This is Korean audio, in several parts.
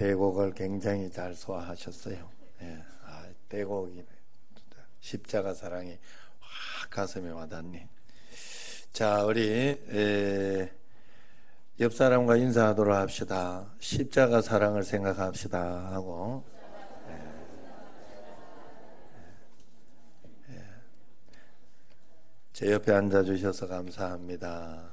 대곡을 굉장히 잘 소화하셨어요. 예, 대곡이 십자가 사랑이 확 가슴에 와닿네. 자, 우리 옆 사람과 인사하도록 합시다. 십자가 사랑을 생각합시다 하고. 제 옆에 앉아주셔서 감사합니다.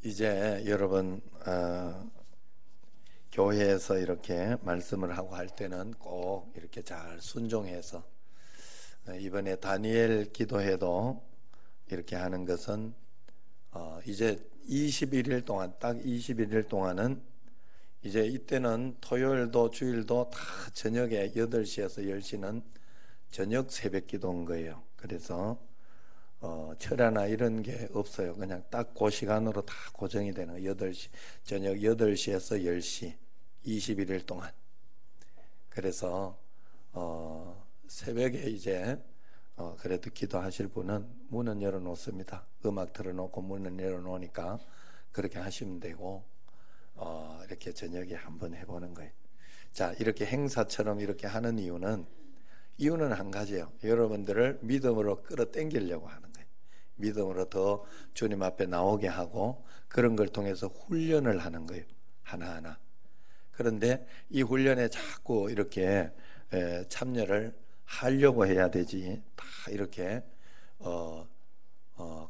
이제 여러분 교회에서 이렇게 말씀을 하고 할 때는 꼭 이렇게 잘 순종해서, 이번에 다니엘 기도회도 이렇게 하는 것은 이제 21일 동안, 딱 21일 동안은 이제 이때는 토요일도 주일도 다 저녁에 8시에서 10시는 저녁 새벽 기도인 거예요. 그래서 철야나 이런 게 없어요. 그냥 딱 그 시간으로 다 고정이 되는 8시, 저녁 8시에서 10시 21일 동안. 그래서 새벽에 이제 그래도 기도하실 분은 문은 열어놓습니다. 음악 틀어놓고 문은 열어놓으니까 그렇게 하시면 되고, 이렇게 저녁에 한번 해보는 거예요. 자, 이렇게 행사처럼 이렇게 하는 이유는 한 가지예요. 여러분들을 믿음으로 끌어당기려고 하는 거예요. 믿음으로 더 주님 앞에 나오게 하고, 그런 걸 통해서 훈련을 하는 거예요. 하나하나. 그런데 이 훈련에 자꾸 이렇게 참여를 하려고 해야 되지, 다 이렇게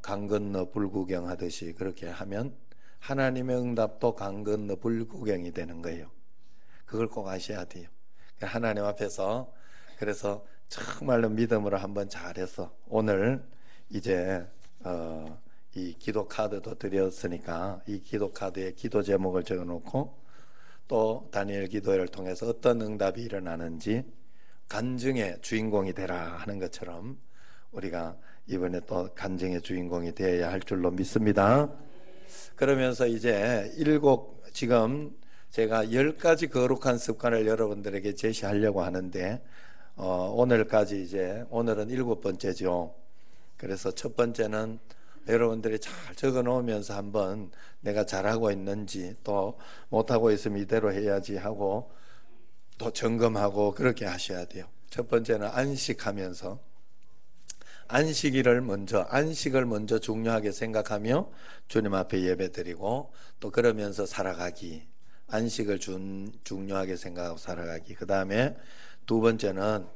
강 건너 불구경 하듯이 그렇게 하면 하나님의 응답도 강 건너 불구경이 되는 거예요. 그걸 꼭 아셔야 돼요. 하나님 앞에서, 그래서 정말로 믿음으로 한번 잘해서 오늘 이제 이 기도 카드도 드렸으니까 이 기도 카드에 기도 제목을 적어놓고, 또 다니엘 기도회를 통해서 어떤 응답이 일어나는지 간증의 주인공이 되라 하는 것처럼 우리가 이번에 또 간증의 주인공이 되어야 할 줄로 믿습니다. 그러면서 이제 지금 제가 10가지 거룩한 습관을 여러분들에게 제시하려고 하는데, 오늘까지 이제 오늘은 7번째죠. 그래서 첫 번째는 여러분들이 잘 적어 놓으면서 한번 내가 잘하고 있는지, 또 못하고 있으면 이대로 해야지 하고 또 점검하고 그렇게 하셔야 돼요. 첫 번째는 안식하면서, 안식을 먼저 중요하게 생각하며 주님 앞에 예배드리고, 또 그러면서 살아가기, 안식을 중요하게 생각하고 살아가기. 그 다음에 두 번째는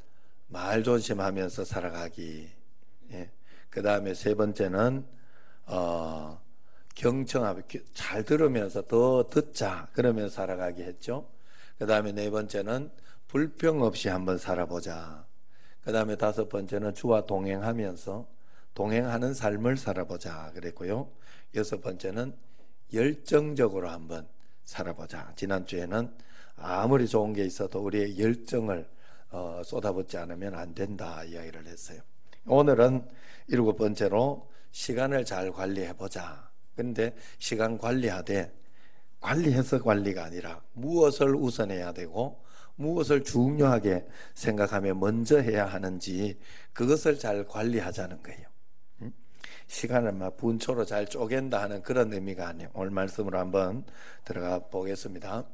말 조심하면서 살아가기. 예. 그 다음에 세 번째는 경청하며 잘 들으면서 더 듣자, 그러면서 살아가기 했죠. 그 다음에 네 번째는 불평 없이 한번 살아보자. 그 다음에 다섯 번째는 주와 동행하면서 동행하는 삶을 살아보자 그랬고요. 여섯 번째는 열정적으로 한번 살아보자. 지난주에는 아무리 좋은 게 있어도 우리의 열정을 쏟아붓지 않으면 안 된다 이야기를 했어요. 오늘은 7번째로 시간을 잘 관리해보자. 그런데 시간 관리하되 관리해서 관리가 아니라 무엇을 우선해야 되고 무엇을 중요하게 생각하며 먼저 해야 하는지 그것을 잘 관리하자는 거예요. 시간을 막 분초로 잘 쪼갠다 하는 그런 의미가 아니에요. 오늘 말씀으로 한번 들어가 보겠습니다.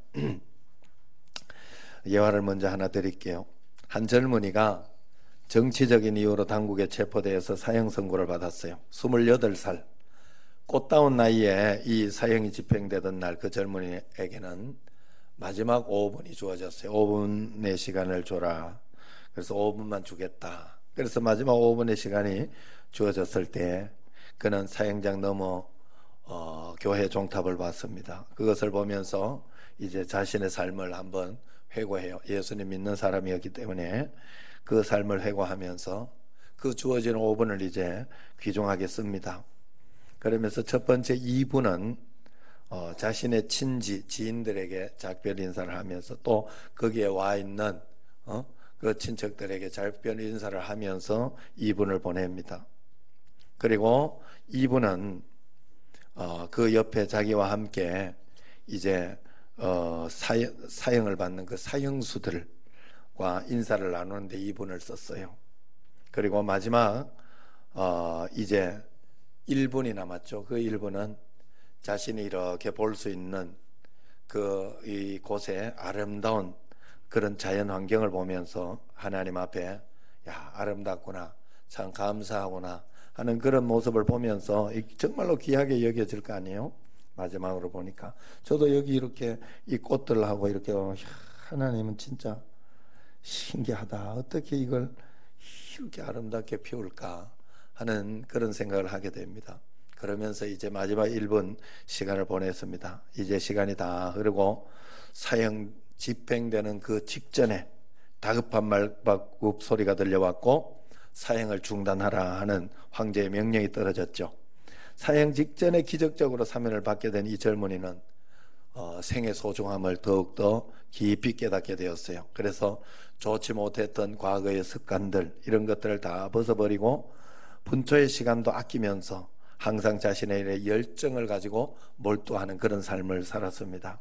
예화를 먼저 하나 드릴게요. 한 젊은이가 정치적인 이유로 당국에 체포되어서 사형 선고를 받았어요. 28살. 꽃다운 나이에 이 사형이 집행되던 날 그 젊은이에게는 마지막 5분이 주어졌어요. 5분의 시간을 줘라. 그래서 5분만 주겠다. 그래서 마지막 5분의 시간이 주어졌을 때 그는 사형장 넘어 교회 종탑을 봤습니다. 그것을 보면서 이제 자신의 삶을 한번 회고해요. 예수님 믿는 사람이었기 때문에 그 삶을 회고하면서 그 주어진 5분을 이제 귀중하게 씁니다. 그러면서 첫 번째 2분은 자신의 지인들에게 작별 인사를 하면서 또 거기에 와 있는 그 친척들에게 작별 인사를 하면서 2분을 보냅니다. 그리고 2분은 그 옆에 자기와 함께 이제 사형을 받는 그 사형수들 인사를 나누는데 이분을 썼어요. 그리고 마지막 이제 1분이 남았죠. 그 1분은 자신이 이렇게 볼 수 있는 이 곳의 아름다운 그런 자연 환경을 보면서 하나님 앞에 야, 아름답구나, 참 감사하구나 하는 그런 모습을 보면서 정말로 귀하게 여겨질 거 아니에요? 마지막으로 보니까 저도 여기 이렇게 이 꽃들하고 이렇게 하나님은 진짜 신기하다, 어떻게 이걸 이렇게 아름답게 피울까 하는 그런 생각을 하게 됩니다. 그러면서 이제 마지막 1분 시간을 보냈습니다. 이제 시간이 다 흐르고 사형 집행되는 그 직전에 다급한 말박굽 소리가 들려왔고 사형을 중단하라 하는 황제의 명령이 떨어졌죠. 사형 직전에 기적적으로 사면을 받게 된 이 젊은이는 생의 소중함을 더욱더 깊이 깨닫게 되었어요. 그래서 좋지 못했던 과거의 습관들, 이런 것들을 다 벗어버리고 분초의 시간도 아끼면서 항상 자신의 일에 열정을 가지고 몰두하는 그런 삶을 살았습니다.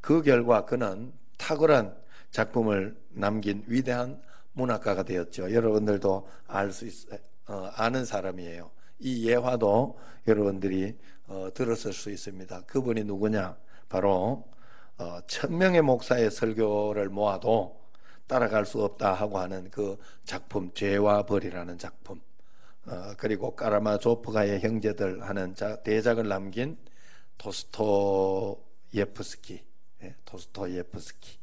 그 결과 그는 탁월한 작품을 남긴 위대한 문학가가 되었죠. 여러분들도 아는 사람이에요. 이 예화도 여러분들이 들었을 수 있습니다. 그분이 누구냐? 바로 1000명의 목사의 설교를 모아도 따라갈 수 없다 하고 하는 그 작품, 죄와 벌이라는 작품, 그리고 까라마조프가의 형제들 하는 대작을 남긴 도스토예프스키, 도스토예프스키,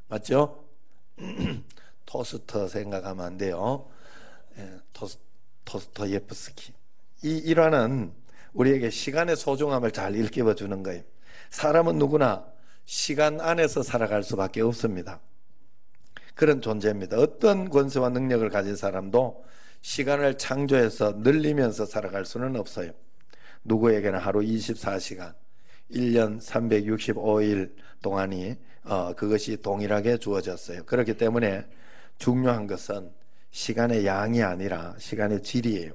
맞죠? 토스터 생각하면 안 돼요. 도스토예프스키. 이 일화는 우리에게 시간의 소중함을 잘 일깨워 주는 거예요. 사람은 누구나 시간 안에서 살아갈 수밖에 없습니다. 그런 존재입니다. 어떤 권세와 능력을 가진 사람도 시간을 창조해서 늘리면서 살아갈 수는 없어요. 누구에게나 하루 24시간, 1년 365일 동안이 그것이 동일하게 주어졌어요. 그렇기 때문에 중요한 것은 시간의 양이 아니라 시간의 질이에요.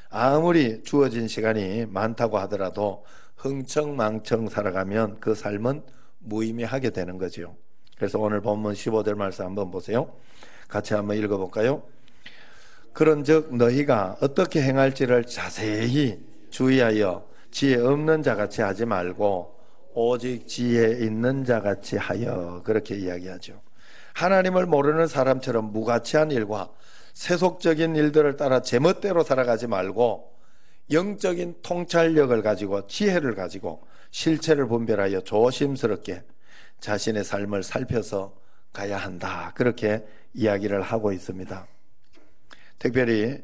아무리 주어진 시간이 많다고 하더라도 흥청망청 살아가면 그 삶은 무의미하게 되는 거죠. 그래서 오늘 본문 15절 말씀 한번 보세요. 같이 한번 읽어볼까요? 그런즉 너희가 어떻게 행할지를 자세히 주의하여 지혜 없는 자같이 하지 말고 오직 지혜 있는 자같이 하여, 그렇게 이야기하죠. 하나님을 모르는 사람처럼 무가치한 일과 세속적인 일들을 따라 제멋대로 살아가지 말고 영적인 통찰력을 가지고 지혜를 가지고 실체를 분별하여 조심스럽게 자신의 삶을 살펴서 가야 한다, 그렇게 이야기를 하고 있습니다. 특별히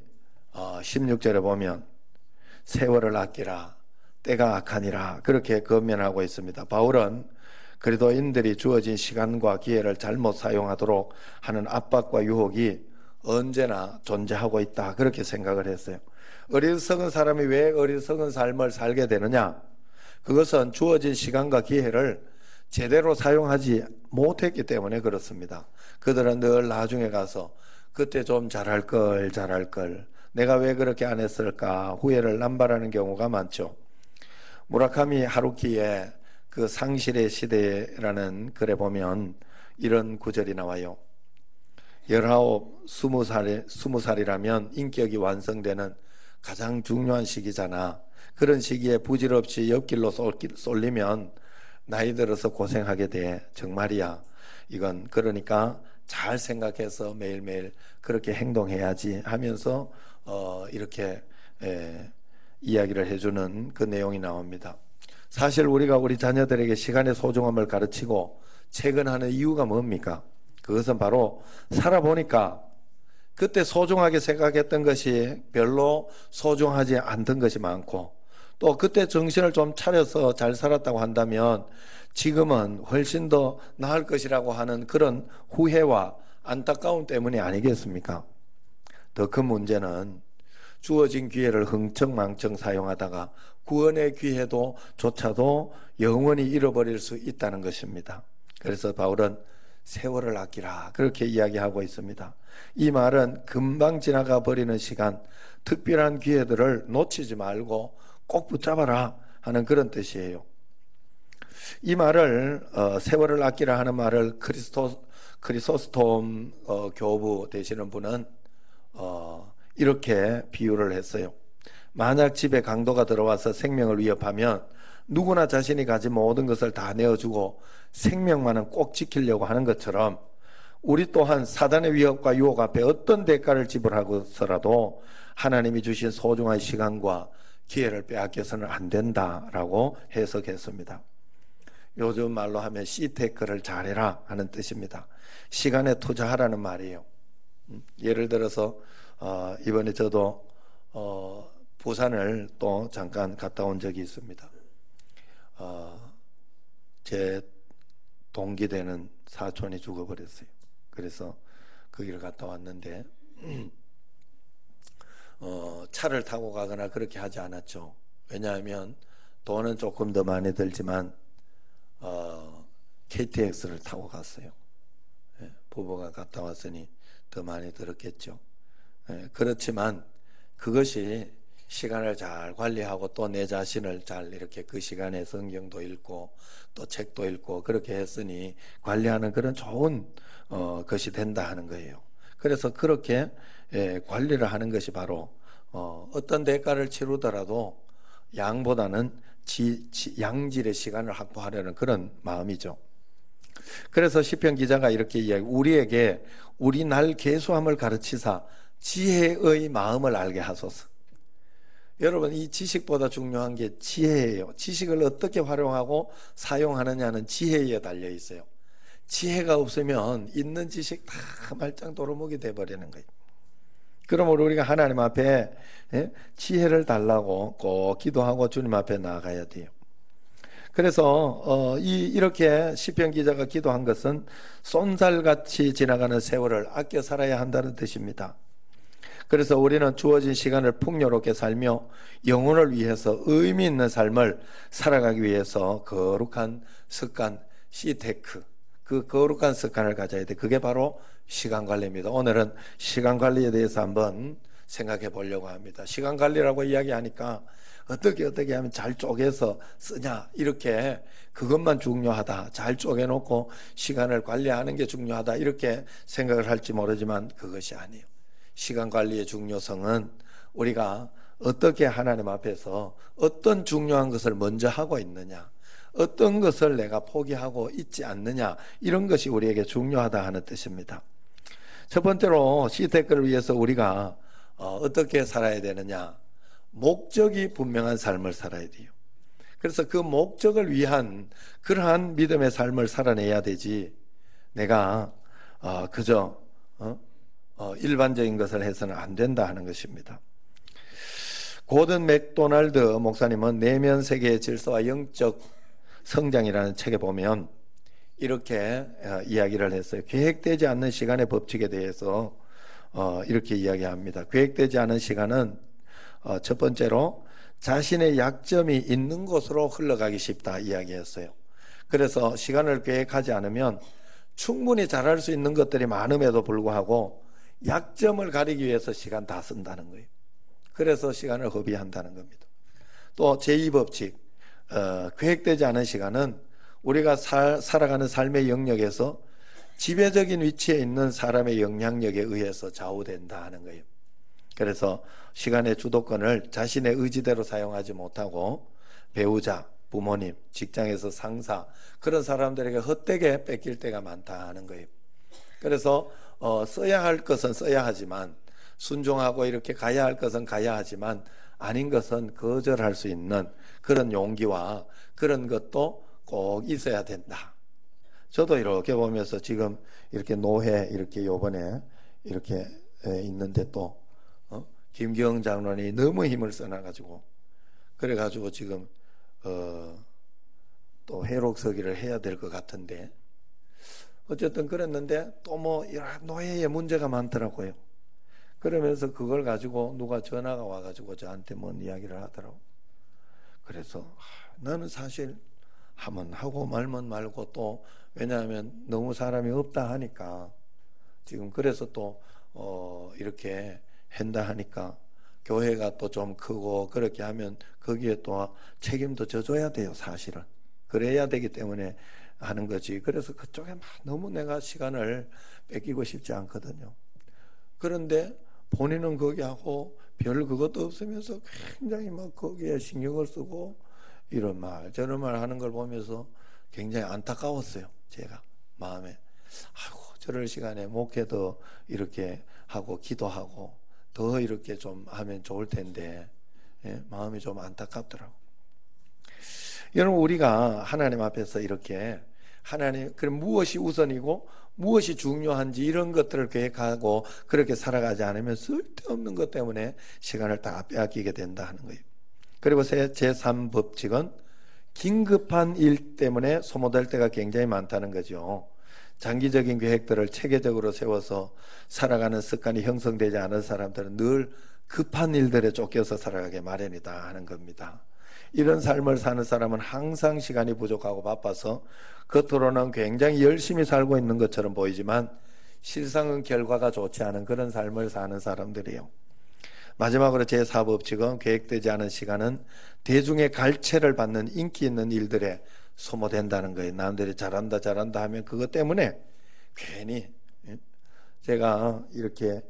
16절에 보면 세월을 아끼라, 때가 악하니라, 그렇게 권면하고 있습니다. 바울은 그리스도인들이 주어진 시간과 기회를 잘못 사용하도록 하는 압박과 유혹이 언제나 존재하고 있다, 그렇게 생각을 했어요. 어리석은 사람이 왜 어리석은 삶을 살게 되느냐? 그것은 주어진 시간과 기회를 제대로 사용하지 못했기 때문에 그렇습니다. 그들은 늘 나중에 가서 그때 좀 잘할 걸, 내가 왜 그렇게 안 했을까 후회를 남발하는 경우가 많죠. 무라카미 하루키의 그 상실의 시대라는 글에 보면 이런 구절이 나와요. 19, 20살이라면 인격이 완성되는 가장 중요한 시기잖아. 그런 시기에 부질없이 옆길로 쏠리면 나이 들어서 고생하게 돼. 정말이야. 이건 그러니까 잘 생각해서 매일매일 그렇게 행동해야지 하면서 이렇게 이야기를 해주는 그 내용이 나옵니다. 사실 우리가 우리 자녀들에게 시간의 소중함을 가르치고 체근하는 이유가 뭡니까? 그것은 바로 살아보니까 그때 소중하게 생각했던 것이 별로 소중하지 않던 것이 많고, 또 그때 정신을 좀 차려서 잘 살았다고 한다면 지금은 훨씬 더 나을 것이라고 하는 그런 후회와 안타까움 때문이 아니겠습니까? 더 큰 문제는 주어진 기회를 흥청망청 사용하다가 구원의 기회도 조차도 영원히 잃어버릴 수 있다는 것입니다. 그래서 바울은 세월을 아끼라, 그렇게 이야기하고 있습니다. 이 말은 금방 지나가 버리는 시간, 특별한 기회들을 놓치지 말고 꼭 붙잡아라 하는 그런 뜻이에요. 이 말을 세월을 아끼라 하는 말을 크리소스톰 교부 되시는 분은 이렇게 비유를 했어요. 만약 집에 강도가 들어와서 생명을 위협하면 누구나 자신이 가진 모든 것을 다 내어주고 생명만은 꼭 지키려고 하는 것처럼 우리 또한 사단의 위협과 유혹 앞에 어떤 대가를 지불하고서라도 하나님이 주신 소중한 시간과 기회를 빼앗겨서는 안 된다라고 해석했습니다. 요즘 말로 하면 C테크를 잘해라 하는 뜻입니다. 시간에 투자하라는 말이에요. 예를 들어서 이번에 저도 부산을 또 잠깐 갔다 온 적이 있습니다. 제 동기 되는 사촌이 죽어버렸어요. 그래서 거기를 갔다 왔는데 차를 타고 가거나 그렇게 하지 않았죠. 왜냐하면 돈은 조금 더 많이 들지만 KTX를 타고 갔어요. 부부가 갔다 왔으니 더 많이 들었겠죠. 그렇지만 그것이 시간을 잘 관리하고 또 내 자신을 잘 이렇게 그 시간에 성경도 읽고 또 책도 읽고 그렇게 했으니 관리하는 그런 좋은 것이 된다 하는 거예요. 그래서 그렇게 관리를 하는 것이 바로 어떤 대가를 치르더라도 양보다는 양질의 시간을 확보하려는 그런 마음이죠. 그래서 시편 기자가 이렇게 이야기, 우리에게 우리 날 계수함을 가르치사 지혜의 마음을 알게 하소서. 여러분, 이 지식보다 중요한 게 지혜예요. 지식을 어떻게 활용하고 사용하느냐는 지혜에 달려 있어요. 지혜가 없으면 있는 지식 다 말짱 도루묵이 돼버리는 거예요. 그러므로 우리가 하나님 앞에 지혜를 달라고 꼭 기도하고 주님 앞에 나아가야 돼요. 그래서 이렇게 시편 기자가 기도한 것은 쏜살같이 지나가는 세월을 아껴 살아야 한다는 뜻입니다. 그래서 우리는 주어진 시간을 풍요롭게 살며 영혼을 위해서 의미 있는 삶을 살아가기 위해서 거룩한 습관, C테크, 그 거룩한 습관을 가져야 돼. 그게 바로 시간 관리입니다. 오늘은 시간 관리에 대해서 한번 생각해 보려고 합니다. 시간 관리라고 이야기하니까 어떻게 하면 잘 쪼개서 쓰냐, 이렇게 그것만 중요하다, 잘 쪼개놓고 시간을 관리하는 게 중요하다, 이렇게 생각을 할지 모르지만 그것이 아니에요. 시간 관리의 중요성은 우리가 어떻게 하나님 앞에서 어떤 중요한 것을 먼저 하고 있느냐, 어떤 것을 내가 포기하고 있지 않느냐, 이런 것이 우리에게 중요하다 하는 뜻입니다. 첫 번째로 C테크를 위해서 우리가 어떻게 살아야 되느냐, 목적이 분명한 삶을 살아야 돼요. 그래서 그 목적을 위한 그러한 믿음의 삶을 살아내야 되지, 내가 그저 일반적인 것을 해서는 안 된다 하는 것입니다. 고든 맥도날드 목사님은 내면 세계의 질서와 영적 성장이라는 책에 보면 이렇게 이야기를 했어요. 계획되지 않는 시간의 법칙에 대해서 이렇게 이야기합니다. 계획되지 않은 시간은 첫 번째로 자신의 약점이 있는 곳으로 흘러가기 쉽다 이야기했어요. 그래서 시간을 계획하지 않으면 충분히 잘할 수 있는 것들이 많음에도 불구하고 약점을 가리기 위해서 시간 다 쓴다는 거예요. 그래서 시간을 허비한다는 겁니다. 또 제2법칙, 계획되지 않은 시간은 우리가 살아가는 삶의 영역에서 지배적인 위치에 있는 사람의 영향력에 의해서 좌우된다 하는 거예요. 그래서 시간의 주도권을 자신의 의지대로 사용하지 못하고 배우자, 부모님, 직장에서 상사, 그런 사람들에게 헛되게 뺏길 때가 많다 하는 거예요. 그래서 써야 할 것은 써야 하지만, 순종하고 이렇게 가야 할 것은 가야 하지만 아닌 것은 거절할 수 있는 그런 용기와 그런 것도 꼭 있어야 된다. 저도 이렇게 보면서 지금 이렇게 노회 이렇게 요번에 이렇게 있는데 또 김기영 장로님이 너무 힘을 써놔가지고 그래가지고 지금 또 회록서기를 해야 될 것 같은데, 어쨌든 그랬는데 또 뭐 노예에 문제가 많더라고요. 그러면서 그걸 가지고 누가 전화가 와가지고 저한테 뭔 이야기를 하더라고. 그래서 나는 사실 하면 하고 말면 말고, 또 왜냐하면 너무 사람이 없다 하니까 지금 그래서 또 이렇게 한다 하니까 교회가 또 좀 크고 그렇게 하면 거기에 또 책임도 져줘야 돼요. 사실은 그래야 되기 때문에 하는 거지. 그래서 그쪽에 막 너무 내가 시간을 뺏기고 싶지 않거든요. 그런데 본인은 거기하고 별 그것도 없으면서 굉장히 막 거기에 신경을 쓰고 이런 말 저런 말 하는 걸 보면서 굉장히 안타까웠어요. 제가 마음에 아이고 저럴 시간에 목회도 이렇게 하고 기도하고 더 이렇게 좀 하면 좋을 텐데 마음이 좀 안타깝더라고. 여러분 우리가 하나님 앞에서 이렇게 하나님 그럼 무엇이 우선이고 무엇이 중요한지 이런 것들을 계획하고 그렇게 살아가지 않으면 쓸데없는 것 때문에 시간을 다 빼앗기게 된다 하는 거예요. 그리고 제3법칙은 긴급한 일 때문에 소모될 때가 굉장히 많다는 거죠. 장기적인 계획들을 체계적으로 세워서 살아가는 습관이 형성되지 않은 사람들은 늘 급한 일들에 쫓겨서 살아가게 마련이다 하는 겁니다. 이런 삶을 사는 사람은 항상 시간이 부족하고 바빠서 겉으로는 굉장히 열심히 살고 있는 것처럼 보이지만 실상은 결과가 좋지 않은 그런 삶을 사는 사람들이에요. 마지막으로 제4법칙은 계획되지 않은 시간은 대중의 갈채를 받는 인기 있는 일들에 소모된다는 거예요. 남들이 잘한다 하면 그것 때문에 괜히 제가 이렇게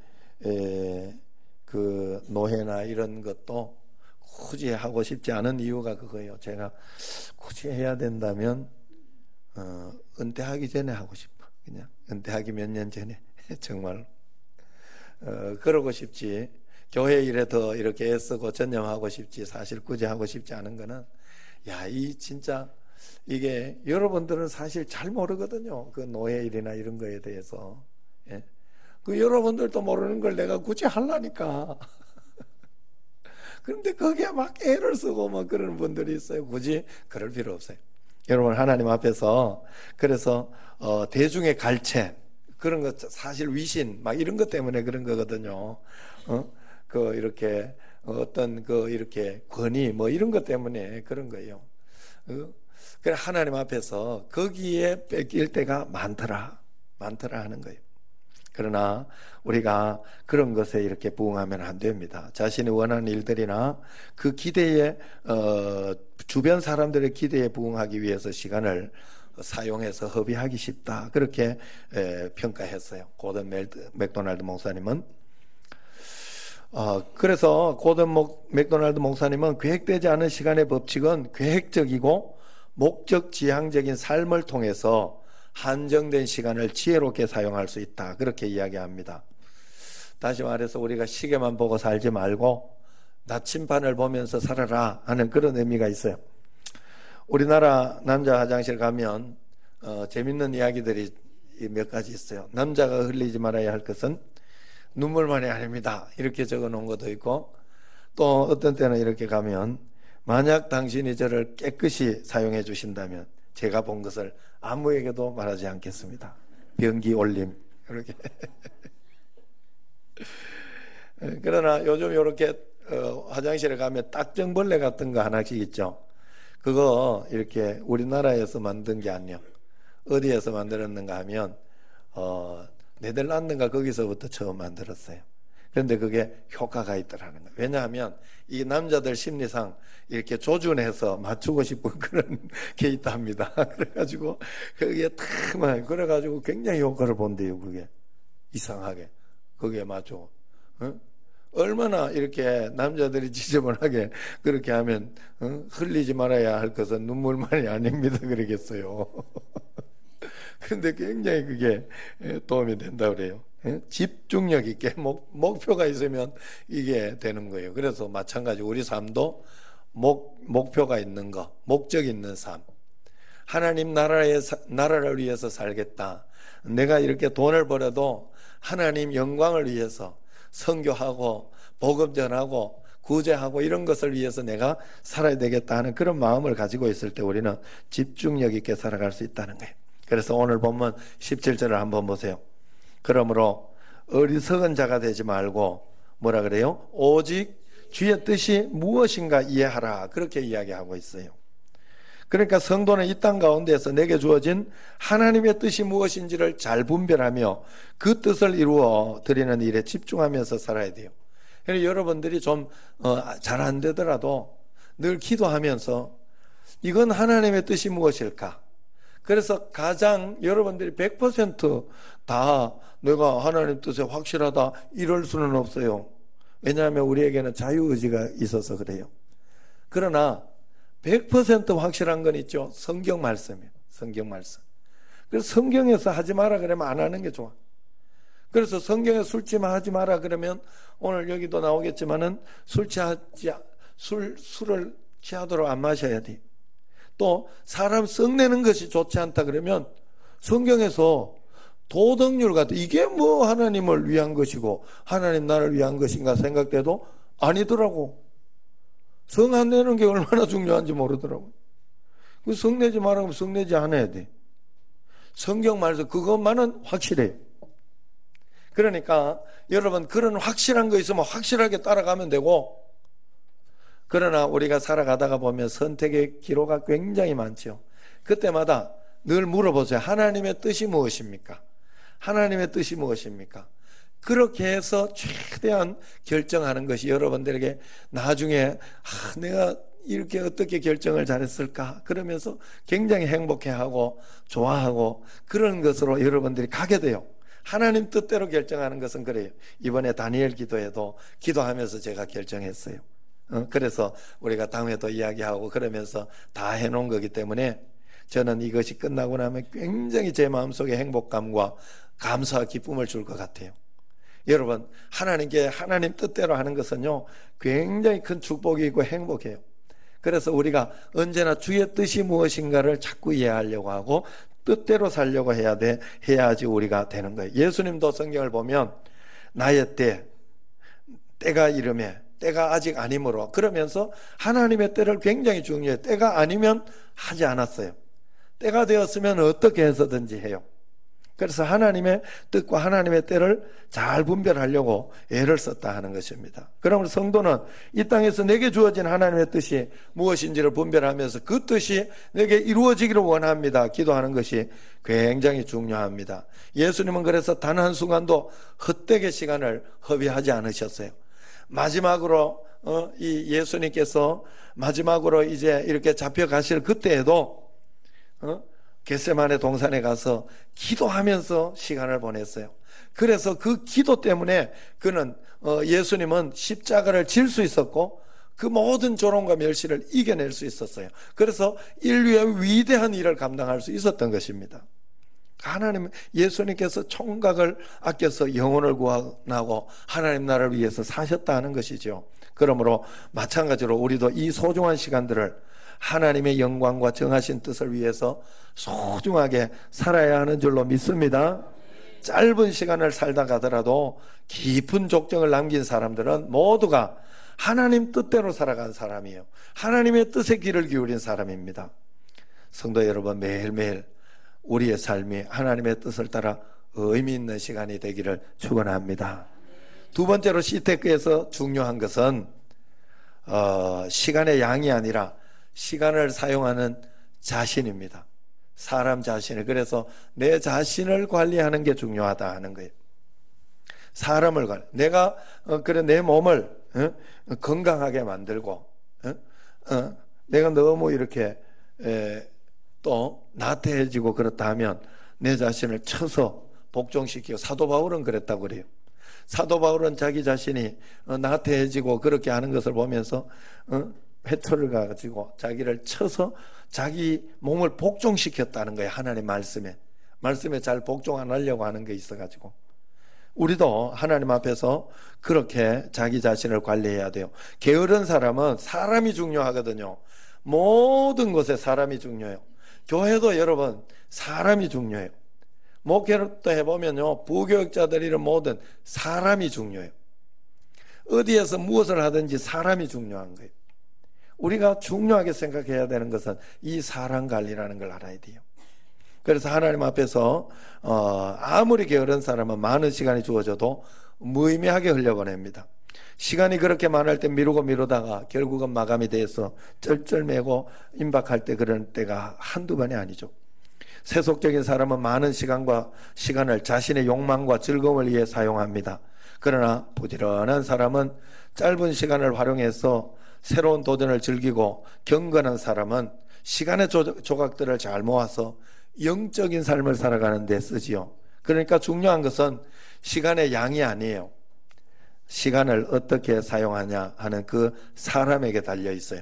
그 노회나 이런 것도 굳이 하고 싶지 않은 이유가 그거예요. 제가 굳이 해야 된다면 은퇴하기 전에 하고 싶어. 그냥 은퇴하기 몇 년 전에 정말 그러고 싶지. 교회 일에 더 이렇게 애쓰고 전념하고 싶지. 사실 굳이 하고 싶지 않은 거는 이 진짜 이게 여러분들은 사실 잘 모르거든요. 그 노예 일이나 이런 거에 대해서. 그 여러분들도 모르는 걸 내가 굳이 하려니까. 그런데 거기에 막 애를 쓰고 막 그러는 분들이 있어요. 굳이 그럴 필요 없어요. 여러분 하나님 앞에서 그래서 대중의 갈채 그런 것 사실 위신 막 이런 것 때문에 그런 거거든요. 그 이렇게 어떤 그 이렇게 권위 뭐 이런 것 때문에 그런 거예요. 그래 하나님 앞에서 거기에 뺏길 때가 많더라 하는 거예요. 그러나 우리가 그런 것에 이렇게 부응하면 안 됩니다. 자신이 원하는 일들이나 그 기대에 주변 사람들의 기대에 부응하기 위해서 시간을 사용해서 허비하기 쉽다 그렇게 평가했어요. 고든 맥도날드 목사님은. 그래서 고든 맥도날드 목사님은 계획되지 않은 시간의 법칙은 계획적이고 목적 지향적인 삶을 통해서 한정된 시간을 지혜롭게 사용할 수 있다 그렇게 이야기합니다. 다시 말해서 우리가 시계만 보고 살지 말고 나침반을 보면서 살아라 하는 그런 의미가 있어요. 우리나라 남자 화장실 가면 재밌는 이야기들이 몇 가지 있어요. 남자가 흘리지 말아야 할 것은 눈물만이 아닙니다 이렇게 적어 놓은 것도 있고, 또 어떤 때는 이렇게 가면 만약 당신이 저를 깨끗이 사용해 주신다면 제가 본 것을 아무에게도 말하지 않겠습니다. 변기 올림 이렇게. 그러나 요즘 이렇게 화장실에 가면 딱정벌레 같은 거 하나씩 있죠. 그거 이렇게 우리나라에서 만든 게 아니에요. 어디에서 만들었는가 하면 네덜란드인가 거기서부터 처음 만들었어요. 그런데 그게 효과가 있더라는 거예요. 왜냐하면 이 남자들 심리상 이렇게 조준해서 맞추고 싶은 그런 게 있답니다. 그래가지고 거기에 탁 그래가지고 굉장히 효과를 본대요. 그게 이상하게 거기에 맞추고. 얼마나 이렇게 남자들이 지저분하게 그렇게 하면 흘리지 말아야 할 것은 눈물만이 아닙니다 그러겠어요. 그런데 굉장히 그게 도움이 된다 그래요. 집중력 있게 목표가 있으면 이게 되는 거예요. 그래서 마찬가지 우리 삶도 목표가 있는 거, 목적 있는 삶. 하나님 나라를 위해서 살겠다. 내가 이렇게 돈을 벌어도 하나님 영광을 위해서 선교하고 복음 전하고 구제하고 이런 것을 위해서 내가 살아야 되겠다 하는 그런 마음을 가지고 있을 때 우리는 집중력 있게 살아갈 수 있다는 거예요. 그래서 오늘 본문 17절을 한번 보세요. 그러므로 어리석은 자가 되지 말고 뭐라 그래요? 오직 주의 뜻이 무엇인가 이해하라 그렇게 이야기하고 있어요. 그러니까 성도는 이 땅 가운데에서 내게 주어진 하나님의 뜻이 무엇인지를 잘 분별하며 그 뜻을 이루어 드리는 일에 집중하면서 살아야 돼요. 그래서 여러분들이 좀 잘 안 되더라도 늘 기도하면서 이건 하나님의 뜻이 무엇일까? 그래서 가장 여러분들이 100% 내가 하나님 뜻에 확실하다 이럴 수는 없어요. 왜냐하면 우리에게는 자유의지가 있어서 그래요. 그러나 100% 확실한 건 있죠. 성경 말씀이에요. 성경 말씀. 그래서 성경에서 하지 마라 그러면 안 하는 게 좋아. 그래서 성경에 술취하지 마라 그러면 오늘 여기도 나오겠지만은 술을 취하도록 안 마셔야 돼. 또 사람 썩내는 것이 좋지 않다 그러면 성경에서 도덕률 같은 이게 뭐 하나님을 위한 것이고 하나님 나를 위한 것인가 생각돼도 아니더라고. 성 안 내는 게 얼마나 중요한지 모르더라고. 성내지 말라고 성내지 않아야 돼. 성경 말에서 그것만은 확실해요. 그러니까 여러분 그런 확실한 거 있으면 확실하게 따라가면 되고, 그러나 우리가 살아가다가 보면 선택의 기로가 굉장히 많죠. 그때마다 늘 물어보세요. 하나님의 뜻이 무엇입니까? 하나님의 뜻이 무엇입니까? 그렇게 해서 최대한 결정하는 것이 여러분들에게 나중에 내가 이렇게 어떻게 결정을 잘했을까? 그러면서 굉장히 행복해하고 좋아하고 그런 것으로 여러분들이 가게 돼요. 하나님 뜻대로 결정하는 것은 그래요. 이번에 다니엘 기도에도 기도하면서 제가 결정했어요. 그래서 우리가 다음에도 이야기하고 그러면서 다 해놓은 거기 때문에 저는 이것이 끝나고 나면 굉장히 제 마음속에 행복감과 감사와 기쁨을 줄 것 같아요. 여러분, 하나님께 하나님 뜻대로 하는 것은요 굉장히 큰 축복이 있고 행복해요. 그래서 우리가 언제나 주의 뜻이 무엇인가를 자꾸 이해하려고 하고 뜻대로 살려고 해야지 우리가 되는 거예요. 예수님도 성경을 보면 나의 때가 이름에 때가 아직 아니므로 그러면서 하나님의 때를 굉장히 중요해요. 때가 아니면 하지 않았어요. 때가 되었으면 어떻게 해서든지 해요. 그래서 하나님의 뜻과 하나님의 때를 잘 분별하려고 애를 썼다 하는 것입니다. 그러므로 성도는 이 땅에서 내게 주어진 하나님의 뜻이 무엇인지를 분별하면서 그 뜻이 내게 이루어지기를 원합니다. 기도하는 것이 굉장히 중요합니다. 예수님은 그래서 단 한순간도 헛되게 시간을 허비하지 않으셨어요. 마지막으로 이 예수님께서 마지막으로 이제 이렇게 잡혀가실 그때에도 겟세마네 동산에 가서 기도하면서 시간을 보냈어요. 그래서 그 기도 때문에 그는 예수님은 십자가를 질 수 있었고 그 모든 조롱과 멸시를 이겨낼 수 있었어요. 그래서 인류의 위대한 일을 감당할 수 있었던 것입니다. 하나님, 예수님께서 총각을 아껴서 영혼을 구원하고 하나님 나라를 위해서 사셨다 하는 것이죠. 그러므로 마찬가지로 우리도 이 소중한 시간들을 하나님의 영광과 정하신 뜻을 위해서 소중하게 살아야 하는 줄로 믿습니다. 짧은 시간을 살다 가더라도 깊은 족정을 남긴 사람들은 모두가 하나님 뜻대로 살아간 사람이에요. 하나님의 뜻에 귀를 기울인 사람입니다. 성도 여러분, 매일매일 우리의 삶이 하나님의 뜻을 따라 의미 있는 시간이 되기를 축원합니다. 두 번째로 시테크에서 중요한 것은 시간의 양이 아니라 시간을 사용하는 자신입니다. 사람 자신을. 그래서 내 자신을 관리하는 게 중요하다 하는 거예요. 사람을 내가 그래 내 몸을 건강하게 만들고 내가 너무 이렇게 또 나태해지고 그렇다 하면 내 자신을 쳐서 복종시키고, 사도 바울은 그랬다고 그래요. 사도 바울은 자기 자신이 나태해지고 그렇게 하는 것을 보면서 회초를 가지고 자기를 쳐서 자기 몸을 복종시켰다는 거예요. 하나님 말씀에 잘 복종 안 하려고 하는 게 있어가지고 우리도 하나님 앞에서 그렇게 자기 자신을 관리해야 돼요. 게으른 사람은 사람이 중요하거든요. 모든 곳에 사람이 중요해요. 교회도 여러분 사람이 중요해요. 목회를 또 해보면요, 부교육자들이는 모든 사람이 중요해요. 어디에서 무엇을 하든지 사람이 중요한 거예요. 우리가 중요하게 생각해야 되는 것은 이 사람 관리라는 걸 알아야 돼요. 그래서 하나님 앞에서 아무리 게으른 사람은 많은 시간이 주어져도 무의미하게 흘려보냅니다. 시간이 그렇게 많을 때 미루다가 결국은 마감이 돼서 쩔쩔매고 임박할 때 그런 때가 한두 번이 아니죠. 세속적인 사람은 많은 시간을 자신의 욕망과 즐거움을 위해 사용합니다. 그러나 부지런한 사람은 짧은 시간을 활용해서 새로운 도전을 즐기고, 경건한 사람은 시간의 조각들을 잘 모아서 영적인 삶을 살아가는 데 쓰지요. 그러니까 중요한 것은 시간의 양이 아니에요. 시간을 어떻게 사용하냐 하는 그 사람에게 달려 있어요.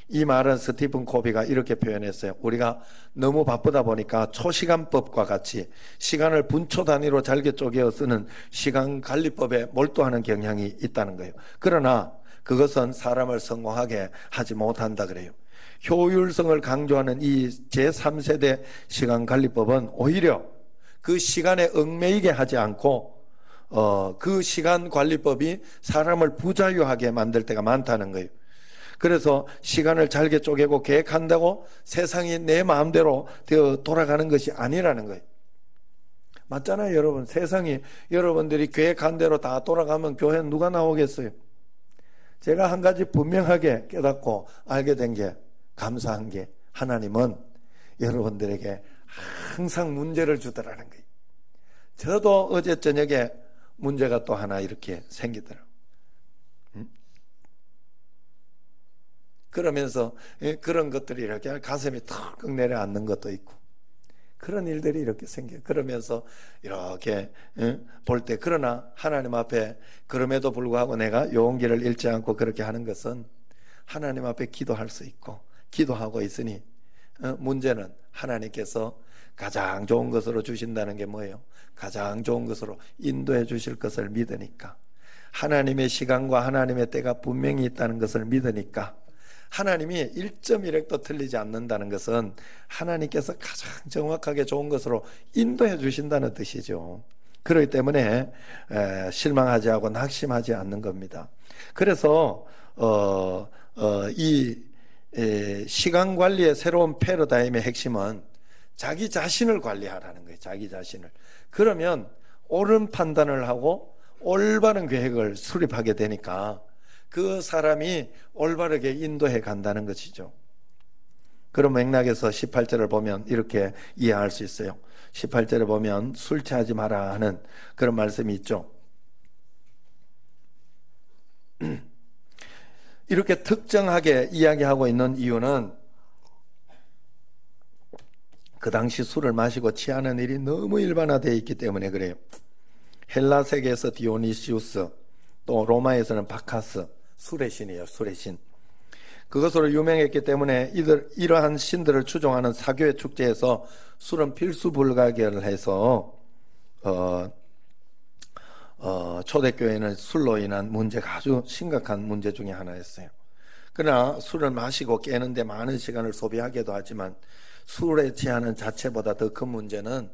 이 말은 스티븐 코비가 이렇게 표현했어요. 우리가 너무 바쁘다 보니까 초시간법과 같이 시간을 분초 단위로 잘게 쪼개어 쓰는 시간 관리법에 몰두하는 경향이 있다는 거예요. 그러나 그것은 사람을 성공하게 하지 못한다 그래요. 효율성을 강조하는 이 제3세대 시간 관리법은 오히려 그 시간에 얽매이게 하지 않고 그 시간 관리법이 사람을 부자유하게 만들 때가 많다는 거예요. 그래서 시간을 잘게 쪼개고 계획한다고 세상이 내 마음대로 되어 돌아가는 것이 아니라는 거예요. 맞잖아요, 여러분. 세상이 여러분들이 계획한 대로 다 돌아가면 교회는 누가 나오겠어요? 제가 한 가지 분명하게 깨닫고 알게 된 게, 감사한 게, 하나님은 여러분들에게 항상 문제를 주더라는 거예요. 저도 어제 저녁에 문제가 또 하나 이렇게 생기더라고요. 그러면서 그런 것들이 이렇게 가슴이 턱 내려앉는 것도 있고, 그런 일들이 이렇게 생겨요. 그러면서 이렇게 볼 때, 그러나 하나님 앞에 그럼에도 불구하고 내가 용기를 잃지 않고 그렇게 하는 것은 하나님 앞에 기도할 수 있고 기도하고 있으니, 문제는 하나님께서 가장 좋은 것으로 주신다는 게 뭐예요? 가장 좋은 것으로 인도해 주실 것을 믿으니까, 하나님의 시간과 하나님의 때가 분명히 있다는 것을 믿으니까, 하나님이 1.1획도 틀리지 않는다는 것은 하나님께서 가장 정확하게 좋은 것으로 인도해 주신다는 뜻이죠. 그렇기 때문에 실망하지 않고 낙심하지 않는 겁니다. 그래서 이 시간 관리의 새로운 패러다임의 핵심은 자기 자신을 관리하라는 거예요. 자기 자신을. 그러면 옳은 판단을 하고 올바른 계획을 수립하게 되니까 그 사람이 올바르게 인도해 간다는 것이죠. 그런 맥락에서 18절을 보면 이렇게 이해할 수 있어요. 18절에 보면 술 취하지 마라 하는 그런 말씀이 있죠. 이렇게 특정하게 이야기하고 있는 이유는 그 당시 술을 마시고 취하는 일이 너무 일반화되어 있기 때문에 그래요. 헬라 세계에서 디오니시우스, 또 로마에서는 바카스, 술의 신이에요. 술의 신. 그것으로 유명했기 때문에 이러한 신들을 추종하는 사교의 축제에서 술은 필수 불가결해서 초대교회는 술로 인한 문제가 아주 심각한 문제 중에 하나였어요. 그러나 술을 마시고 깨는데 많은 시간을 소비하기도 하지만 술에 취하는 자체보다 더 큰 문제는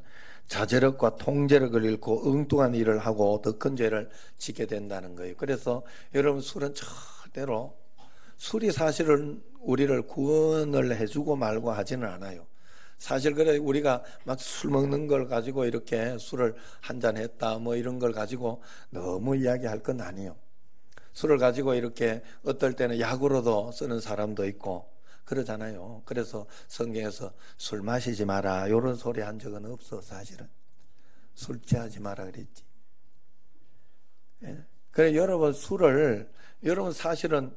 자제력과 통제력을 잃고 엉뚱한 일을 하고 더 큰 죄를 짓게 된다는 거예요. 그래서 여러분, 술은 절대로, 술이 사실은 우리를 구원을 해주고 말고 하지는 않아요. 사실 그래, 우리가 막 술 먹는 걸 가지고 이렇게 술을 한잔 했다 뭐 이런 걸 가지고 너무 이야기할 건 아니에요. 술을 가지고 이렇게 어떨 때는 약으로도 쓰는 사람도 있고 그러잖아요. 그래서 성경에서 술 마시지 마라 이런 소리 한 적은 없어. 사실은 술 취하지 마라 그랬지. 그래, 여러분 여러분 사실은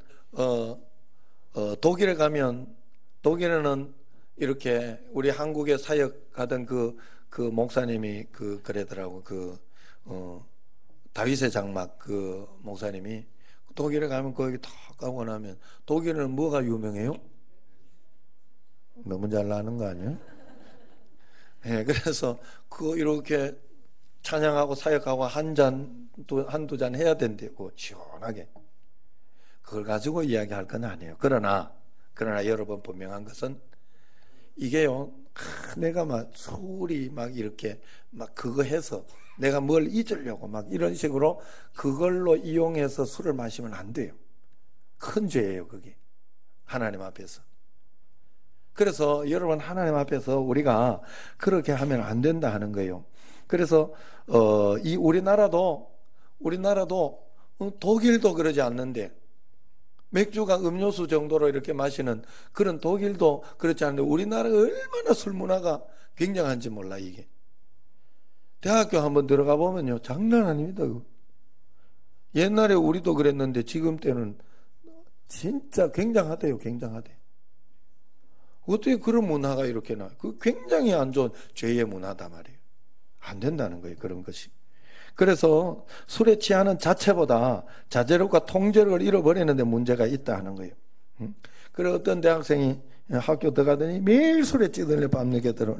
독일에 가면, 독일에는 이렇게 우리 한국에 사역하던 그 목사님이 그러더라고. 다윗의 장막 그 목사님이 독일에 가면 거기 탁 가고 나면, 독일은 뭐가 유명해요? 너무 잘 나는 거 아니에요? 그래서 이렇게 찬양하고 사역하고 한두 잔 해야 된다고, 시원하게. 그걸 가지고 이야기할 건 아니에요. 그러나 여러분, 분명한 것은 이게요, 내가 막 술이 막 이렇게 막 그거 해서 내가 뭘 잊으려고 막 이런 식으로 그걸로 이용해서 술을 마시면 안 돼요. 큰 죄예요, 그게. 하나님 앞에서. 그래서 여러분, 하나님 앞에서 우리가 그렇게 하면 안 된다 하는 거예요. 그래서 이 우리나라도 독일도 그러지 않는데, 맥주가 음료수 정도로 이렇게 마시는 그런 독일도 그렇지 않은데, 우리나라가 얼마나 술 문화가 굉장한지 몰라. 이게 대학교 한번 들어가 보면요, 장난 아닙니다. 옛날에 우리도 그랬는데 지금 때는 진짜 굉장하대요. 굉장하대. 어떻게 그런 문화가 이렇게 나? 그 굉장히 안 좋은 죄의 문화다 말이에요. 안 된다는 거예요, 그런 것이. 그래서 술에 취하는 자체보다 자제력과 통제력을 잃어버리는 데 문제가 있다 하는 거예요. 그래 어떤 대학생이 학교 들어가더니 매일 술에 찌들려 밤늦게 들어.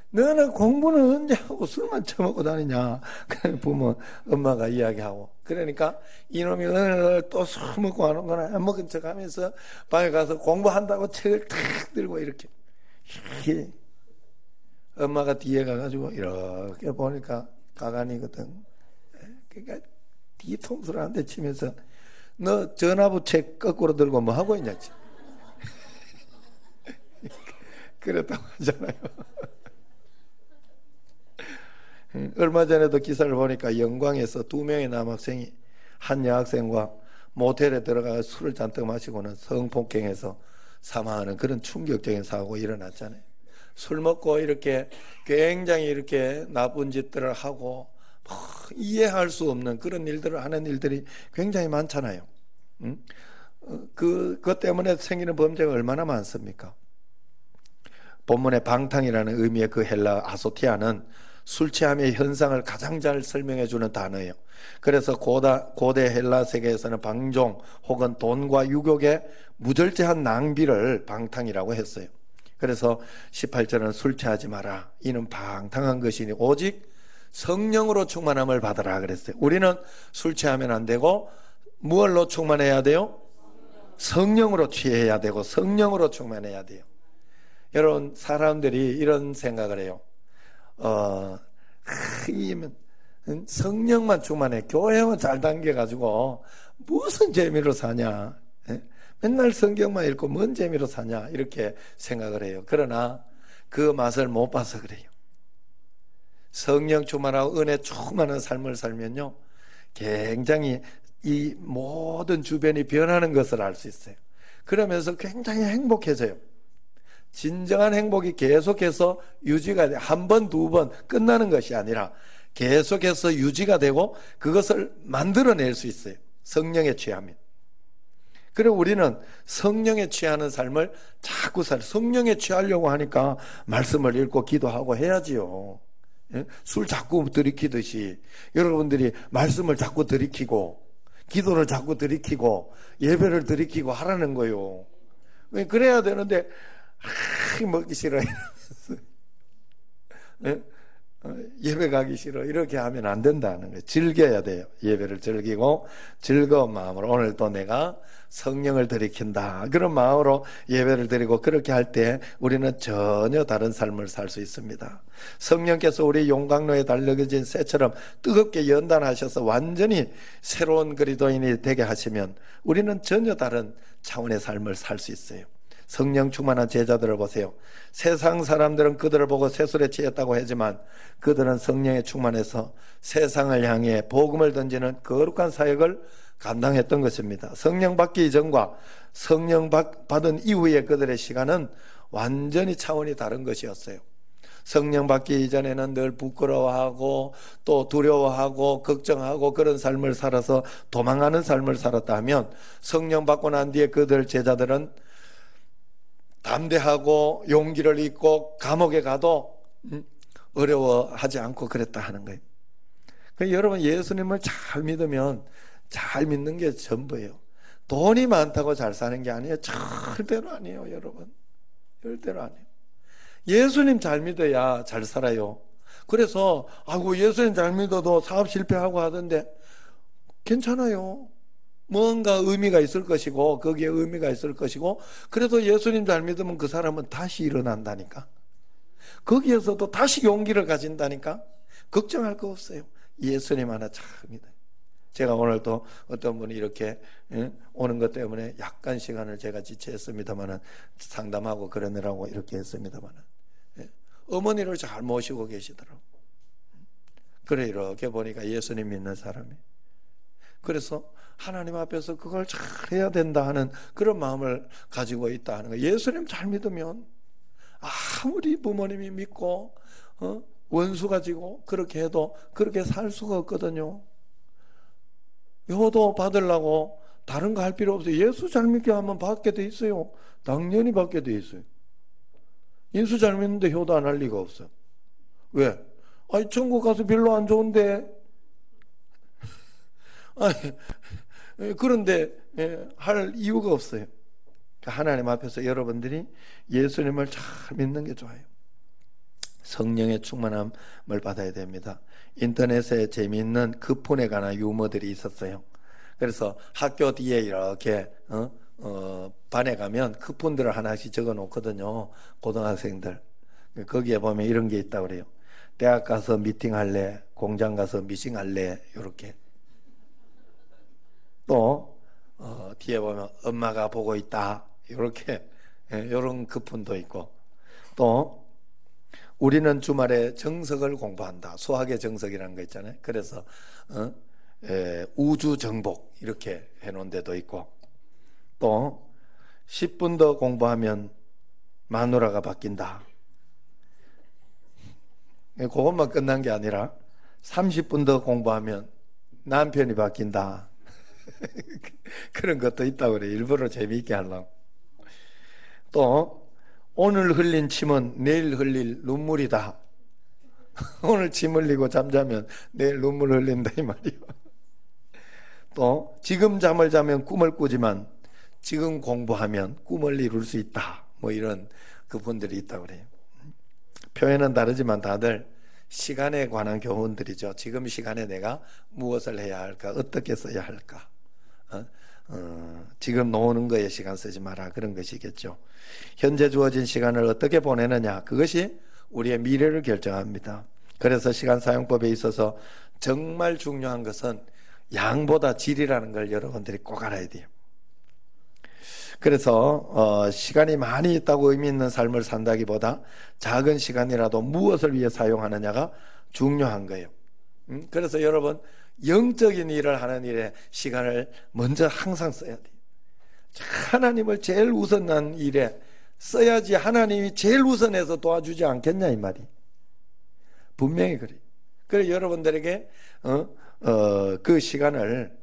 너는 공부는 언제 하고 술만 처먹고 다니냐. 그래 부모 엄마가 이야기하고. 그러니까 이놈이 어느 날 또 술 먹고 하는 거나 안 먹은 척 하면서 방에 가서 공부한다고 책을 탁 들고 이렇게 엄마가 뒤에 가가지고 이렇게 보니까 가관이거든. 그러니까 뒤통수를 한 대 치면서 너 전화부 책 거꾸로 들고 뭐 하고 있냐. 그랬다고 하잖아요. 얼마 전에도 기사를 보니까 영광에서 2명의 남학생이 한 여학생과 모텔에 들어가 술을 잔뜩 마시고는 성폭행해서 사망하는 그런 충격적인 사고가 일어났잖아요. 술 먹고 이렇게 굉장히 이렇게 나쁜 짓들을 하고 이해할 수 없는 그런 일들을 하는 일들이 굉장히 많잖아요. 그것 때문에 생기는 범죄가 얼마나 많습니까? 본문의 방탕이라는 의미의 그 헬라 아소티아는 술 취함의 현상을 가장 잘 설명해 주는 단어예요. 그래서 고대 헬라 세계에서는 방종 혹은 돈과 유욕의 무절제한 낭비를 방탕이라고 했어요. 그래서 18절은 술 취하지 마라. 이는 방탕한 것이니 오직 성령으로 충만함을 받으라 그랬어요. 우리는 술 취하면 안 되고 무엇로 충만해야 돼요? 성령으로 취해야 되고 성령으로 충만해야 돼요. 여러분 사람들이 이런 생각을 해요. 성령만 충만해. 교회만 잘 당겨가지고 무슨 재미로 사냐. 맨날 성경만 읽고 뭔 재미로 사냐 이렇게 생각을 해요. 그러나 그 맛을 못 봐서 그래요. 성령 충만하고 은혜 충만한 삶을 살면요 굉장히 이 모든 주변이 변하는 것을 알 수 있어요. 그러면서 굉장히 행복해져요. 진정한 행복이 계속해서 유지가 돼요. 한 번, 두 번 끝나는 것이 아니라 계속해서 유지가 되고 그것을 만들어낼 수 있어요. 성령에 취하면. 그리고 우리는 성령에 취하는 삶을 자꾸 성령에 취하려고 하니까 말씀을 읽고 기도하고 해야지요. 술 자꾸 들이키듯이 여러분들이 말씀을 자꾸 들이키고 기도를 자꾸 들이키고 예배를 들이키고 하라는 거예요. 그래야 되는데 먹기 싫어 예배 가기 싫어 이렇게 하면 안 된다는 거예요. 즐겨야 돼요. 예배를 즐기고 즐거운 마음으로 오늘 또 내가 성령을 들이킨다 그런 마음으로 예배를 드리고 그렇게 할 때 우리는 전혀 다른 삶을 살 수 있습니다. 성령께서 우리 용광로에 달려진 쇠처럼 뜨겁게 연단하셔서 완전히 새로운 그리스도인이 되게 하시면 우리는 전혀 다른 차원의 삶을 살 수 있어요. 성령 충만한 제자들을 보세요. 세상 사람들은 그들을 보고 세술에 취했다고 하지만 그들은 성령에 충만해서 세상을 향해 복음을 던지는 거룩한 사역을 감당했던 것입니다. 성령 받기 이전과 성령 받은 이후의 그들의 시간은 완전히 차원이 다른 것이었어요. 성령 받기 이전에는 늘 부끄러워하고 또 두려워하고 걱정하고 그런 삶을 살아서 도망하는 삶을 살았다 하면 성령 받고 난 뒤에 그들 제자들은 담대하고 용기를 잊고 감옥에 가도 어려워하지 않고 그랬다 하는 거예요. 그러니까 여러분 예수님을 잘 믿으면 잘 믿는 게 전부예요. 돈이 많다고 잘 사는 게 아니에요. 절대로 아니에요, 여러분. 절대로 아니에요. 예수님 잘 믿어야 잘 살아요. 그래서 예수님 잘 믿어도 사업 실패하고 하던데 괜찮아요. 뭔가 의미가 있을 것이고 거기에 의미가 있을 것이고 그래도 예수님 잘 믿으면 그 사람은 다시 일어난다니까. 거기에서도 다시 용기를 가진다니까. 걱정할 거 없어요. 예수님 하나 잘 믿어요. 제가 오늘도 어떤 분이 이렇게 오는 것 때문에 약간 시간을 제가 지체했습니다만 상담하고 그러느라고 이렇게 했습니다만 어머니를 잘 모시고 계시더라고요. 그래 이렇게 보니까 예수님 믿는 사람이. 그래서 하나님 앞에서 그걸 잘 해야 된다 하는 그런 마음을 가지고 있다 하는 거예요. 예수님 잘 믿으면 아무리 부모님이 믿고 원수 가지고 그렇게 해도 그렇게 살 수가 없거든요. 효도 받으려고 다른 거 할 필요 없어요. 예수 잘 믿게 하면 받게 돼 있어요. 당연히 받게 돼 있어요. 예수 잘 믿는데 효도 안 할 리가 없어. 왜? 아니, 천국 가서 별로 안 좋은데. 아니, 그런데 할 이유가 없어요. 하나님 앞에서 여러분들이 예수님을 잘 믿는 게 좋아요. 성령의 충만함을 받아야 됩니다. 인터넷에 재미있는 그폰에 관한 유머들이 있었어요. 그래서 학교 뒤에 이렇게 반에 가면 쿠폰들을 하나씩 적어 놓거든요. 고등학생들. 거기에 보면 이런 게 있다고 그래요. 대학 가서 미팅할래, 공장 가서 미싱할래, 이렇게. 또 뒤에 보면 엄마가 보고 있다, 이렇게, 이런 쿠폰도 있고. 또 우리는 주말에 정석을 공부한다. 수학의 정석이라는 거 있잖아요. 그래서 우주 정복 이렇게 해놓은 데도 있고, 또 10분 더 공부하면 마누라가 바뀐다. 그것만 끝난 게 아니라 30분 더 공부하면 남편이 바뀐다. 그런 것도 있다고 그래. 일부러 재미있게 하려고. 또 오늘 흘린 침은 내일 흘릴 눈물이다. 오늘 침 흘리고 잠자면 내일 눈물 흘린다, 이 말이요. 또 지금 잠을 자면 꿈을 꾸지만 지금 공부하면 꿈을 이룰 수 있다. 뭐 이런 그분들이 있다고 그래요. 표현은 다르지만 다들 시간에 관한 교훈들이죠. 지금 시간에 내가 무엇을 해야 할까? 어떻게 써야 할까? 지금 노는 거에 시간 쓰지 마라, 그런 것이겠죠. 현재 주어진 시간을 어떻게 보내느냐, 그것이 우리의 미래를 결정합니다. 그래서 시간 사용법에 있어서 정말 중요한 것은 양보다 질이라는 걸 여러분들이 꼭 알아야 돼요. 그래서 시간이 많이 있다고 의미 있는 삶을 산다기보다 작은 시간이라도 무엇을 위해 사용하느냐가 중요한 거예요. 그래서 여러분, 영적인 일을 하는 일에 시간을 먼저 항상 써야 돼요. 하나님을 제일 우선한 일에 써야지 하나님이 제일 우선해서 도와주지 않겠냐, 이 말이. 분명히 그래요. 그래서 여러분들에게 그 시간을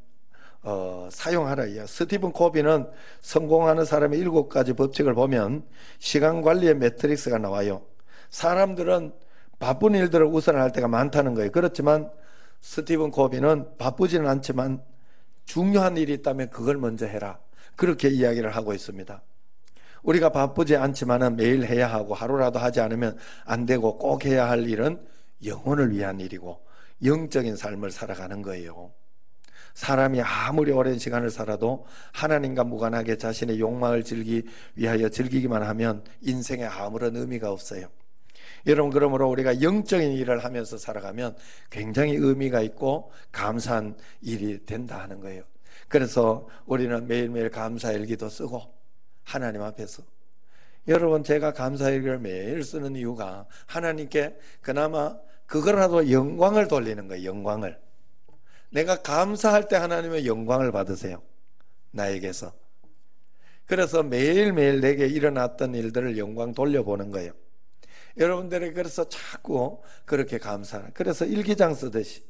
사용하라. 스티븐 코비는 성공하는 사람의 7가지 법칙을 보면 시간 관리의 매트릭스가 나와요. 사람들은 바쁜 일들을 우선할 때가 많다는 거예요. 그렇지만 스티븐 코비는 바쁘지는 않지만 중요한 일이 있다면 그걸 먼저 해라, 그렇게 이야기를 하고 있습니다. 우리가 바쁘지 않지만은 매일 해야 하고 하루라도 하지 않으면 안 되고 꼭 해야 할 일은 영혼을 위한 일이고 영적인 삶을 살아가는 거예요. 사람이 아무리 오랜 시간을 살아도 하나님과 무관하게 자신의 욕망을 위하여 즐기기만 하면 인생에 아무런 의미가 없어요. 여러분, 그러므로 우리가 영적인 일을 하면서 살아가면 굉장히 의미가 있고 감사한 일이 된다 하는 거예요. 그래서 우리는 매일매일 감사일기도 쓰고 하나님 앞에서, 여러분, 제가 감사일기를 매일 쓰는 이유가 하나님께 그나마 그거라도 영광을 돌리는 거예요. 영광을. 내가 감사할 때 하나님의 영광을 받으세요, 나에게서. 그래서 매일매일 내게 일어났던 일들을 영광 돌려보는 거예요. 여러분들에게 그래서 자꾸 그렇게 감사하는, 그래서 일기장 쓰듯이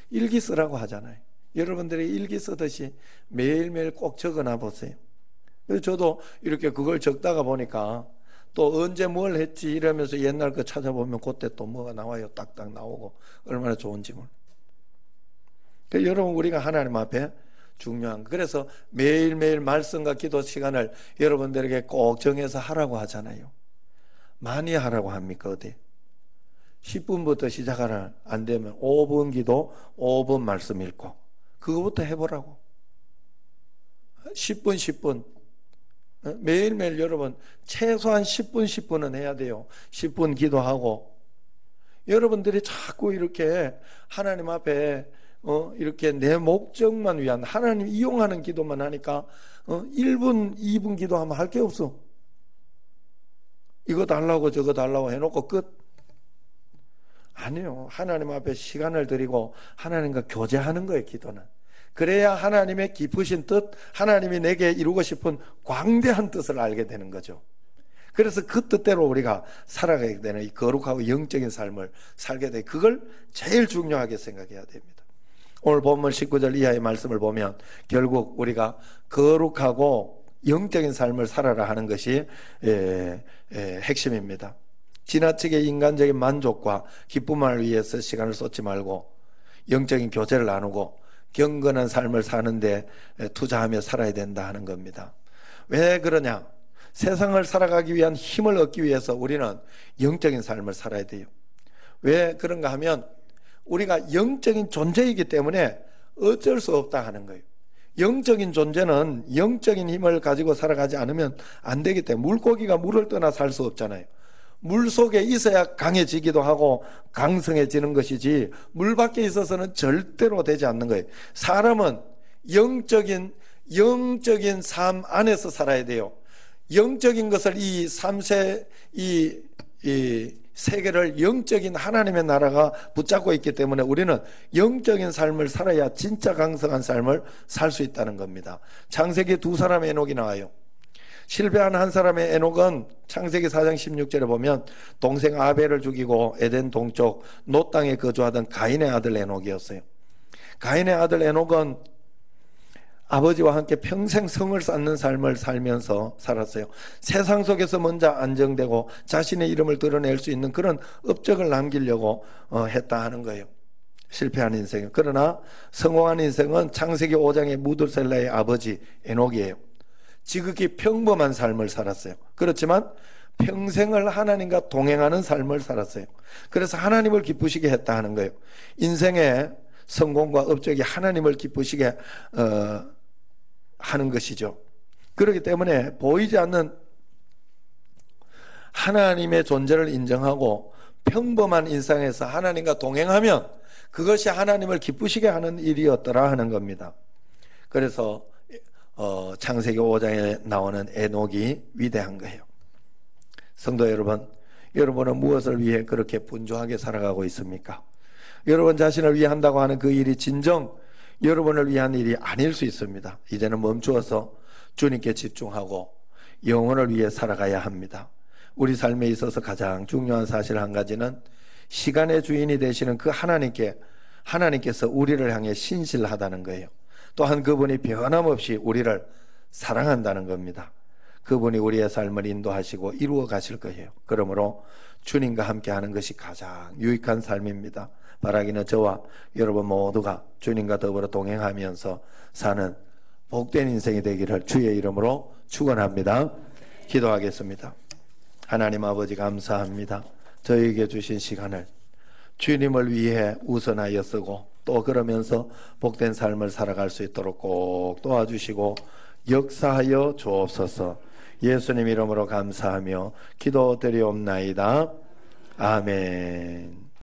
일기 쓰라고 하잖아요. 여러분들이 일기 쓰듯이 매일매일 꼭 적어놔 보세요. 그래서 저도 이렇게 그걸 적다가 보니까 또 언제 뭘 했지 이러면서 옛날 거 찾아보면 그때 또 뭐가 나와요. 딱딱 나오고 얼마나 좋은지 몰라요. 그러니까 여러분, 우리가 하나님 앞에 중요한 거, 그래서 매일매일 말씀과 기도 시간을 여러분들에게 꼭 정해서 하라고 하잖아요. 많이 하라고 합니까? 어디 10분부터 시작하라. 안 되면 5분 기도, 5분 말씀 읽고, 그거부터 해보라고. 10분 10분 매일매일 여러분 최소한 10분 10분은 해야 돼요. 10분 기도하고, 여러분들이 자꾸 이렇게 하나님 앞에 이렇게 내 목적만 위한, 하나님 이용하는 기도만 하니까 1분 2분 기도하면 할 게 없어. 이거 달라고 저거 달라고 해놓고 끝. 아니요. 하나님 앞에 시간을 드리고 하나님과 교제하는 거예요, 기도는. 그래야 하나님의 깊으신 뜻, 하나님이 내게 이루고 싶은 광대한 뜻을 알게 되는 거죠. 그래서 그 뜻대로 우리가 살아가게 되는 이 거룩하고 영적인 삶을 살게 돼. 그걸 제일 중요하게 생각해야 됩니다. 오늘 본문 19절 이하의 말씀을 보면 결국 우리가 거룩하고 영적인 삶을 살아라 하는 것이 핵심입니다. 지나치게 인간적인 만족과 기쁨을 위해서 시간을 쏟지 말고 영적인 교제를 나누고 경건한 삶을 사는데 투자하며 살아야 된다 하는 겁니다. 왜 그러냐? 세상을 살아가기 위한 힘을 얻기 위해서 우리는 영적인 삶을 살아야 돼요. 왜 그런가 하면 우리가 영적인 존재이기 때문에 어쩔 수 없다 하는 거예요. 영적인 존재는 영적인 힘을 가지고 살아가지 않으면 안 되기 때문에, 물고기가 물을 떠나 살 수 없잖아요. 물 속에 있어야 강해지기도 하고 강성해지는 것이지 물 밖에 있어서는 절대로 되지 않는 거예요. 사람은 영적인 삶 안에서 살아야 돼요. 영적인 것을 이 세계를 영적인 하나님의 나라가 붙잡고 있기 때문에 우리는 영적인 삶을 살아야 진짜 강성한 삶을 살 수 있다는 겁니다. 창세기 두 사람의 에녹이 나와요. 실패한 한 사람의 에녹은 창세기 4장 16절에 보면 동생 아벨을 죽이고 에덴 동쪽 노 땅에 거주하던 가인의 아들 에녹이었어요. 가인의 아들 에녹은 아버지와 함께 평생 성을 쌓는 삶을 살면서 살았어요. 세상 속에서 먼저 안정되고 자신의 이름을 드러낼 수 있는 그런 업적을 남기려고 했다 하는 거예요. 실패한 인생. 그러나 성공한 인생은 창세기 5장의 무드셀라의 아버지 에녹이에요. 지극히 평범한 삶을 살았어요. 그렇지만 평생을 하나님과 동행하는 삶을 살았어요. 그래서 하나님을 기쁘시게 했다 하는 거예요. 인생의 성공과 업적이 하나님을 기쁘시게 하는 것이죠. 그렇기 때문에 보이지 않는 하나님의 존재를 인정하고 평범한 일상에서 하나님과 동행하면 그것이 하나님을 기쁘시게 하는 일이었더라 하는 겁니다. 그래서 창세기 5장에 나오는 에녹이 위대한 거예요. 성도 여러분, 여러분은 무엇을 위해 그렇게 분주하게 살아가고 있습니까? 여러분 자신을 위해 한다고 하는 그 일이 진정 여러분을 위한 일이 아닐 수 있습니다. 이제는 멈추어서 주님께 집중하고 영혼을 위해 살아가야 합니다. 우리 삶에 있어서 가장 중요한 사실 한 가지는 시간의 주인이 되시는 그 하나님께서 우리를 향해 신실하다는 거예요. 또한 그분이 변함없이 우리를 사랑한다는 겁니다. 그분이 우리의 삶을 인도하시고 이루어 가실 거예요. 그러므로 주님과 함께 하는 것이 가장 유익한 삶입니다. 바라기는 저와 여러분 모두가 주님과 더불어 동행하면서 사는 복된 인생이 되기를 주의 이름으로 축원합니다. 기도하겠습니다. 하나님 아버지 감사합니다. 저에게 주신 시간을 주님을 위해 우선하여 쓰고 또 그러면서 복된 삶을 살아갈 수 있도록 꼭 도와주시고 역사하여 주옵소서. 예수님 이름으로 감사하며 기도드리옵나이다. 아멘.